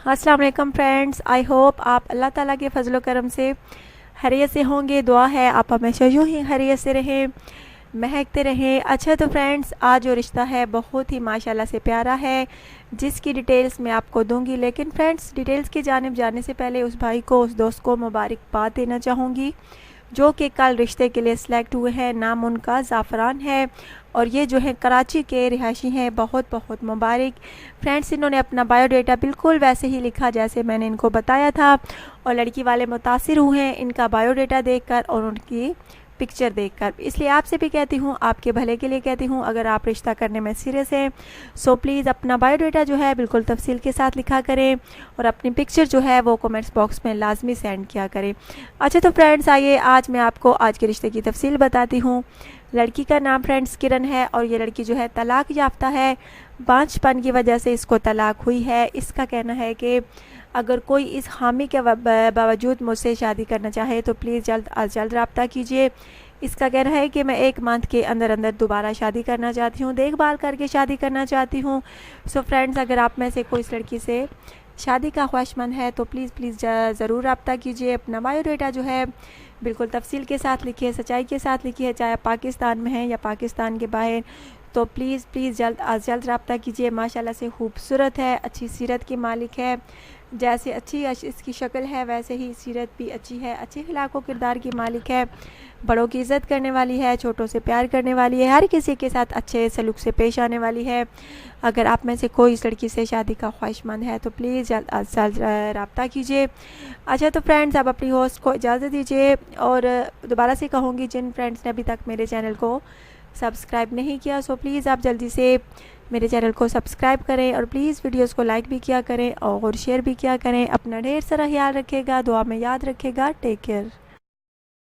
अस्सलाम वालेकुम friends, I hope आप अल्लाह ताला के फजलो करम से खैरियत से होंगे। दुआ है आप हमेशा यूँ ही खैरियत से रहें, महकते रहें। अच्छा तो फ्रेंड्स, आज जो रिश्ता है बहुत ही माशाल्लाह से प्यारा है, जिसकी डिटेल्स मैं आपको दूंगी। लेकिन फ्रेंड्स, डिटेल्स की जानिब जाने से पहले उस भाई को, उस दोस्त को मुबारकबाद देना चाहूँगी जो कि कल रिश्ते के लिए सिलेक्ट हुए हैं। नाम उनका ज़ाफ़रान है और ये जो है कराची के रिहायशी हैं। बहुत बहुत मुबारक फ्रेंड्स। इन्होंने अपना बायोडाटा बिल्कुल वैसे ही लिखा जैसे मैंने इनको बताया था और लड़की वाले मुतासिर हुए हैं इनका बायोडाटा देखकर और उनकी पिक्चर देखकर। इसलिए आपसे भी कहती हूँ, आपके भले के लिए कहती हूँ, अगर आप रिश्ता करने में सीरियस हैं सो प्लीज़ अपना बायोडाटा जो है बिल्कुल तफसील के साथ लिखा करें और अपनी पिक्चर जो है वो कमेंट्स बॉक्स में लाजमी सेंड किया करें। अच्छा तो फ्रेंड्स, आइए आज मैं आपको आज के रिश्ते की तफसील बताती हूँ। लड़की का नाम फ्रेंड्स किरण है और ये लड़की जो है तलाक याफ्ता है। बांझपन की वजह से इसको तलाक हुई है। इसका कहना है कि अगर कोई इस खामी के बावजूद मुझसे शादी करना चाहे तो प्लीज़ जल्द अज जल्द रब्ता कीजिए। इसका कहना है कि मैं 1 मंथ के अंदर अंदर दोबारा शादी करना चाहती हूँ, देखभाल करके शादी करना चाहती हूँ। सो फ्रेंड्स, अगर आप में से कोई इस लड़की से शादी का ख्वाहिशमंद है तो प्लीज़ ज़रूर रब्ता कीजिए। अपना बायोडाटा जो है बिल्कुल तफसील के साथ लिखिए, सच्चाई के साथ लिखिए, चाहे आप पाकिस्तान में हैं या पाकिस्तान के बाहर। तो प्लीज़ जल्द अज जल्द रब्ता कीजिए। माशाल्लाह से खूबसूरत है, अच्छी सीरत की मालिक है। जैसे अच्छी इसकी शक्ल है वैसे ही सीरत भी अच्छी है, अच्छे अखलाक व किरदार की मालिक है। बड़ों की इज़्ज़त करने वाली है, छोटों से प्यार करने वाली है, हर किसी के साथ अच्छे सलूक से पेश आने वाली है। अगर आप में से कोई इस लड़की से शादी का ख्वाहिशमंद है तो प्लीज़ जल्द अज जल्द रब्ता कीजिए। अच्छा तो फ्रेंड्स, आप अपनी होस्ट को इजाज़त दीजिए और दोबारा से कहूँगी, जिन फ्रेंड्स ने अभी तक मेरे चैनल को सब्सक्राइब नहीं किया सो प्लीज़ आप जल्दी से मेरे चैनल को सब्सक्राइब करें और प्लीज़ वीडियोस को लाइक भी किया करें और शेयर भी किया करें। अपना ढेर सारा ख्याल रखिएगा, दुआ में याद रखिएगा। Take care.